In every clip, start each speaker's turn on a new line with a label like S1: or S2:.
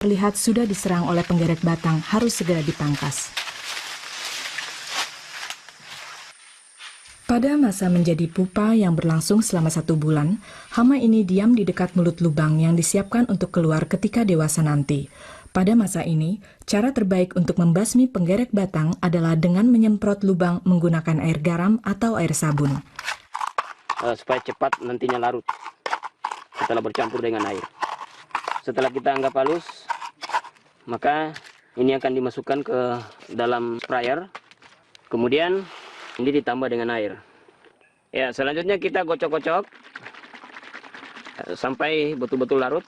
S1: terlihat sudah diserang oleh penggerek batang harus segera dipangkas. Pada masa menjadi pupa yang berlangsung selama 1 bulan, hama ini diam di dekat mulut lubang yang disiapkan untuk keluar ketika dewasa nanti. Pada masa ini, cara terbaik untuk membasmi penggerek batang adalah dengan menyemprot lubang menggunakan air garam atau air sabun.
S2: Supaya cepat nantinya larut setelah bercampur dengan air. Setelah kita anggap halus, maka ini akan dimasukkan ke dalam sprayer. Kemudian ini ditambah dengan air. Ya, selanjutnya kita gocok-gocok sampai betul-betul larut.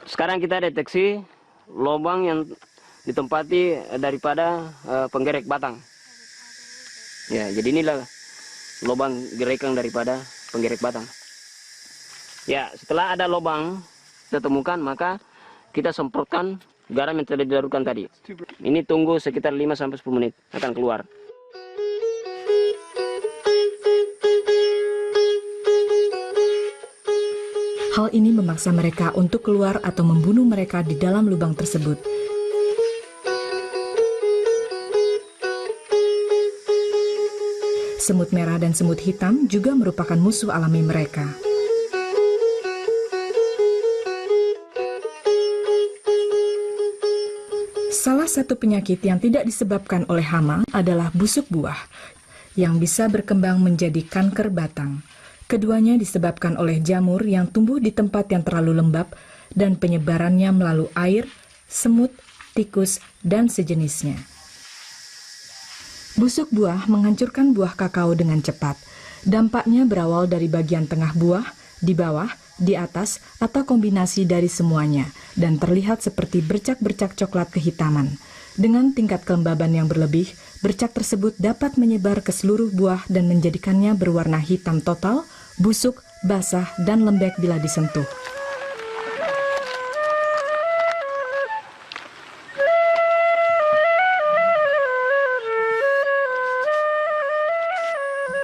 S2: Sekarang kita deteksi lubang yang ditempati daripada penggerek batang. Ya, jadi inilah lubang gerekan daripada penggerek batang. Ya, setelah ada lubang kita temukan, maka kita semprotkan garam yang telah dilarutkan tadi. Ini tunggu sekitar 5-10 menit akan keluar.
S1: Hal ini memaksa mereka untuk keluar atau membunuh mereka di dalam lubang tersebut. Semut merah dan semut hitam juga merupakan musuh alami mereka. Salah satu penyakit yang tidak disebabkan oleh hama adalah busuk buah, yang bisa berkembang menjadi kanker batang. Keduanya disebabkan oleh jamur yang tumbuh di tempat yang terlalu lembab dan penyebarannya melalui air, semut, tikus, dan sejenisnya. Busuk buah menghancurkan buah kakao dengan cepat. Dampaknya berawal dari bagian tengah buah, di bawah, di atas, atau kombinasi dari semuanya, dan terlihat seperti bercak-bercak coklat kehitaman. Dengan tingkat kelembaban yang berlebih, bercak tersebut dapat menyebar ke seluruh buah dan menjadikannya berwarna hitam total, busuk, basah, dan lembek bila disentuh.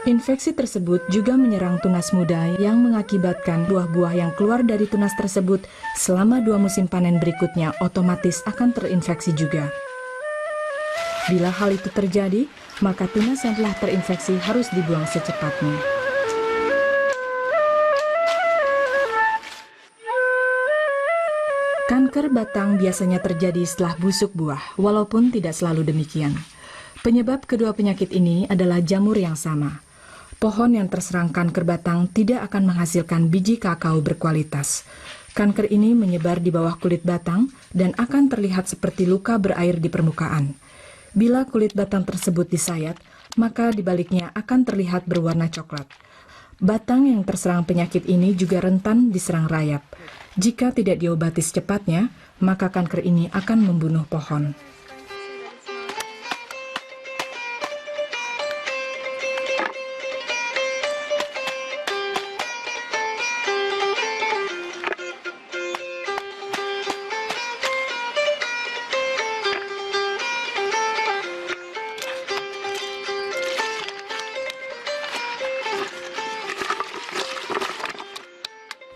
S1: Infeksi tersebut juga menyerang tunas muda yang mengakibatkan buah-buah yang keluar dari tunas tersebut selama 2 musim panen berikutnya otomatis akan terinfeksi juga. Bila hal itu terjadi, maka tunas yang telah terinfeksi harus dibuang secepatnya. Kanker batang biasanya terjadi setelah busuk buah, walaupun tidak selalu demikian. Penyebab kedua penyakit ini adalah jamur yang sama. Pohon yang terserang kanker batang tidak akan menghasilkan biji kakao berkualitas. Kanker ini menyebar di bawah kulit batang dan akan terlihat seperti luka berair di permukaan. Bila kulit batang tersebut disayat, maka di baliknya akan terlihat berwarna coklat. Batang yang terserang penyakit ini juga rentan diserang rayap. Jika tidak diobati secepatnya, maka kanker ini akan membunuh pohon.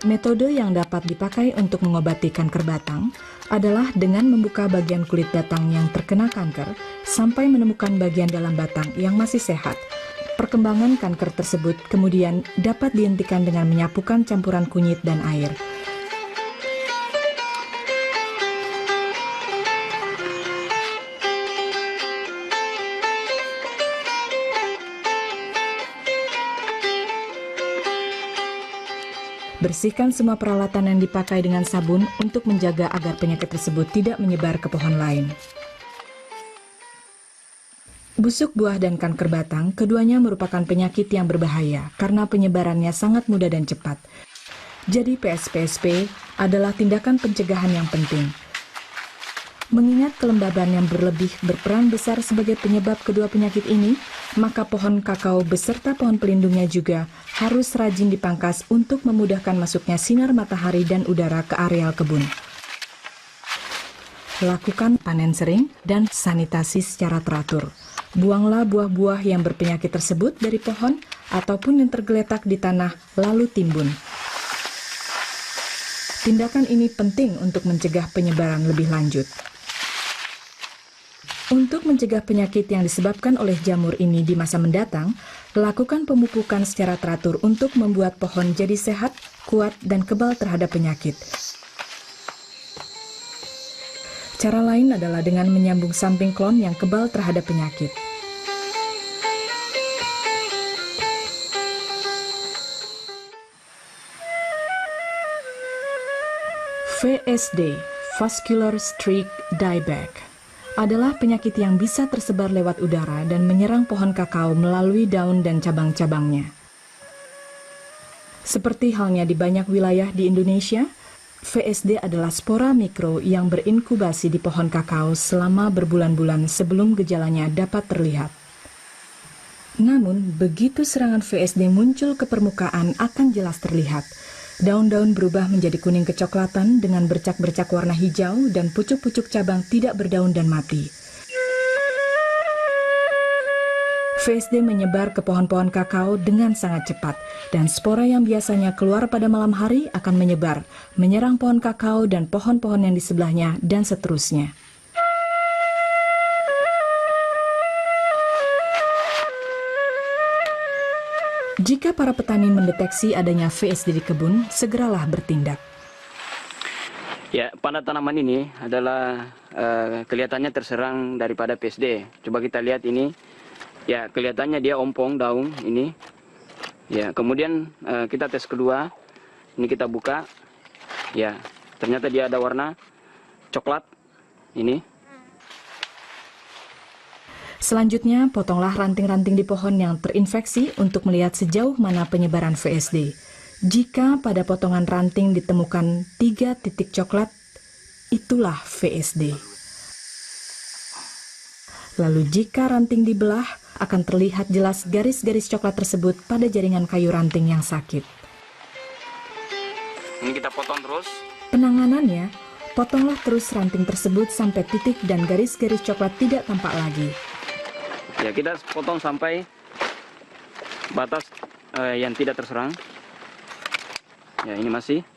S1: Metode yang dapat dipakai untuk mengobati kanker batang adalah dengan membuka bagian kulit batang yang terkena kanker sampai menemukan bagian dalam batang yang masih sehat. Perkembangan kanker tersebut kemudian dapat dihentikan dengan menyapukan campuran kunyit dan air. Bersihkan semua peralatan yang dipakai dengan sabun untuk menjaga agar penyakit tersebut tidak menyebar ke pohon lain. Busuk buah dan kanker batang, keduanya merupakan penyakit yang berbahaya karena penyebarannya sangat mudah dan cepat. Jadi PSPSP adalah tindakan pencegahan yang penting. Mengingat kelembaban yang berlebih berperan besar sebagai penyebab kedua penyakit ini, maka pohon kakao beserta pohon pelindungnya juga harus rajin dipangkas untuk memudahkan masuknya sinar matahari dan udara ke areal kebun. Lakukan panen sering dan sanitasi secara teratur. Buanglah buah-buah yang berpenyakit tersebut dari pohon ataupun yang tergeletak di tanah lalu timbun. Tindakan ini penting untuk mencegah penyebaran lebih lanjut. Untuk mencegah penyakit yang disebabkan oleh jamur ini di masa mendatang, lakukan pemupukan secara teratur untuk membuat pohon jadi sehat, kuat, dan kebal terhadap penyakit. Cara lain adalah dengan menyambung samping klon yang kebal terhadap penyakit. VSD, Vascular Streak Dieback, adalah penyakit yang bisa tersebar lewat udara dan menyerang pohon kakao melalui daun dan cabang-cabangnya. Seperti halnya di banyak wilayah di Indonesia, VSD adalah spora mikro yang berinkubasi di pohon kakao selama berbulan-bulan sebelum gejalanya dapat terlihat. Namun, begitu serangan VSD muncul ke permukaan akan jelas terlihat. Daun-daun berubah menjadi kuning kecoklatan dengan bercak-bercak warna hijau dan pucuk-pucuk cabang tidak berdaun dan mati. VSD menyebar ke pohon-pohon kakao dengan sangat cepat, dan spora yang biasanya keluar pada malam hari akan menyebar, menyerang pohon kakao dan pohon-pohon yang di sebelahnya, dan seterusnya. Jika para petani mendeteksi adanya VSD di kebun, segeralah bertindak.
S2: Ya, pada tanaman ini adalah kelihatannya terserang daripada VSD. Coba kita lihat ini. Ya, kelihatannya dia ompong daun ini. Ya, kemudian kita tes kedua. Ini kita buka. Ya, ternyata dia ada warna coklat ini.
S1: Selanjutnya, potonglah ranting-ranting di pohon yang terinfeksi untuk melihat sejauh mana penyebaran VSD. Jika pada potongan ranting ditemukan 3 titik coklat, itulah VSD. Lalu jika ranting dibelah, akan terlihat jelas garis-garis coklat tersebut pada jaringan kayu ranting yang sakit.
S2: Ini kita potong terus.
S1: Penanganannya, potonglah terus ranting tersebut sampai titik dan garis-garis coklat tidak tampak lagi.
S2: Ya, kita potong sampai batas yang tidak terserang. Ya, ini masih.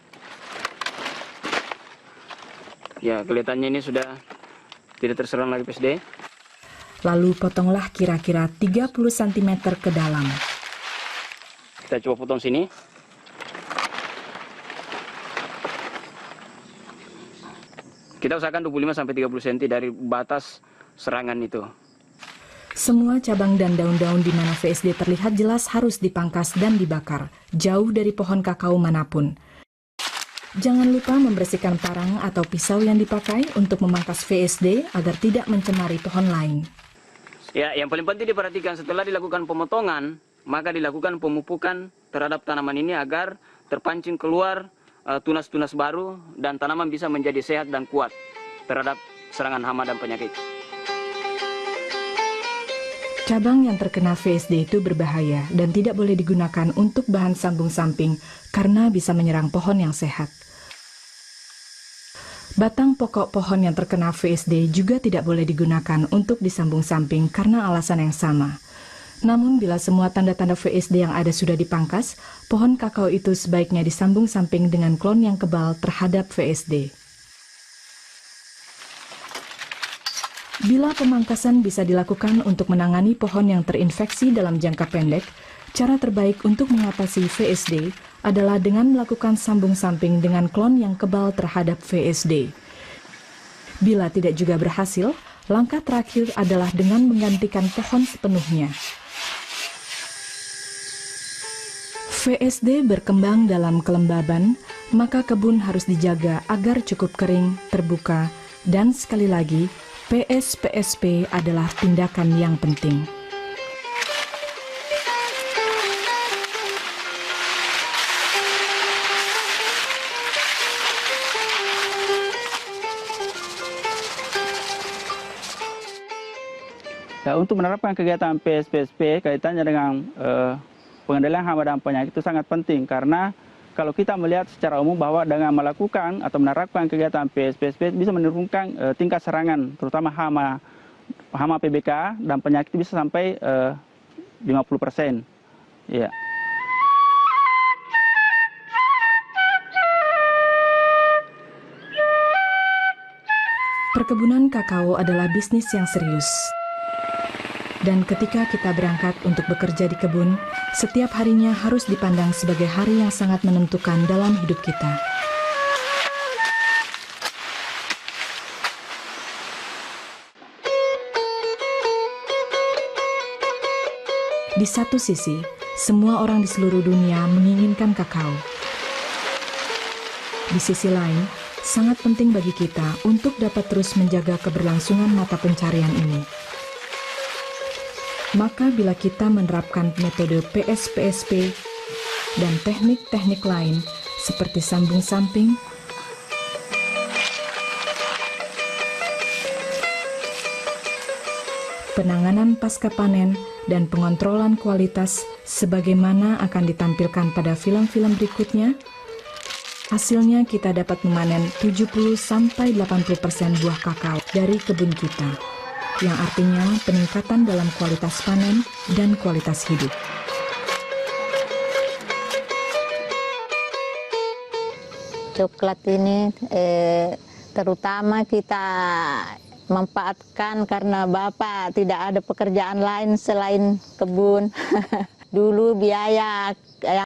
S2: Ya, kelihatannya ini sudah tidak terserang lagi VSD.
S1: Lalu potonglah kira-kira 30 cm ke dalam.
S2: Kita coba potong sini. Kita usahakan 25-30 cm dari batas serangan itu.
S1: Semua cabang dan daun-daun di mana VSD terlihat jelas harus dipangkas dan dibakar, jauh dari pohon kakao manapun. Jangan lupa membersihkan parang atau pisau yang dipakai untuk memangkas VSD agar tidak mencemari pohon lain.
S2: Ya, yang paling penting diperhatikan setelah dilakukan pemotongan, maka dilakukan pemupukan terhadap tanaman ini agar terpancing keluar tunas-tunas baru dan tanaman bisa menjadi sehat dan kuat terhadap serangan hama dan penyakit.
S1: Cabang yang terkena VSD itu berbahaya dan tidak boleh digunakan untuk bahan sambung samping karena bisa menyerang pohon yang sehat. Batang pokok pohon yang terkena VSD juga tidak boleh digunakan untuk disambung samping karena alasan yang sama. Namun bila semua tanda-tanda VSD yang ada sudah dipangkas, pohon kakao itu sebaiknya disambung samping dengan klon yang kebal terhadap VSD. Bila pemangkasan bisa dilakukan untuk menangani pohon yang terinfeksi dalam jangka pendek, cara terbaik untuk mengatasi VSD adalah dengan melakukan sambung samping dengan klon yang kebal terhadap VSD. Bila tidak juga berhasil, langkah terakhir adalah dengan menggantikan pohon sepenuhnya. VSD berkembang dalam kelembaban, maka kebun harus dijaga agar cukup kering, terbuka, dan sekali lagi, PSPSP adalah tindakan yang penting.
S3: Ya, untuk menerapkan kegiatan PSPSP kaitannya dengan pengendalian hama dan penyakit itu sangat penting karena kalau kita melihat secara umum bahwa dengan melakukan atau menerapkan kegiatan PSPSP bisa menurunkan tingkat serangan terutama hama PBK dan penyakit bisa sampai 50%. Ya.
S1: Perkebunan kakao adalah bisnis yang serius. Dan ketika kita berangkat untuk bekerja di kebun, setiap harinya harus dipandang sebagai hari yang sangat menentukan dalam hidup kita. Di satu sisi, semua orang di seluruh dunia menginginkan kakao. Di sisi lain, sangat penting bagi kita untuk dapat terus menjaga keberlangsungan mata pencarian ini. Maka bila kita menerapkan metode PSPSP dan teknik-teknik lain seperti sambung samping, penanganan pasca panen, dan pengontrolan kualitas sebagaimana akan ditampilkan pada film-film berikutnya, hasilnya kita dapat memanen 70-80% buah kakao dari kebun kita, yang artinya peningkatan dalam kualitas panen dan kualitas hidup.
S4: Coklat ini terutama kita manfaatkan karena Bapak tidak ada pekerjaan lain selain kebun. Dulu biaya yang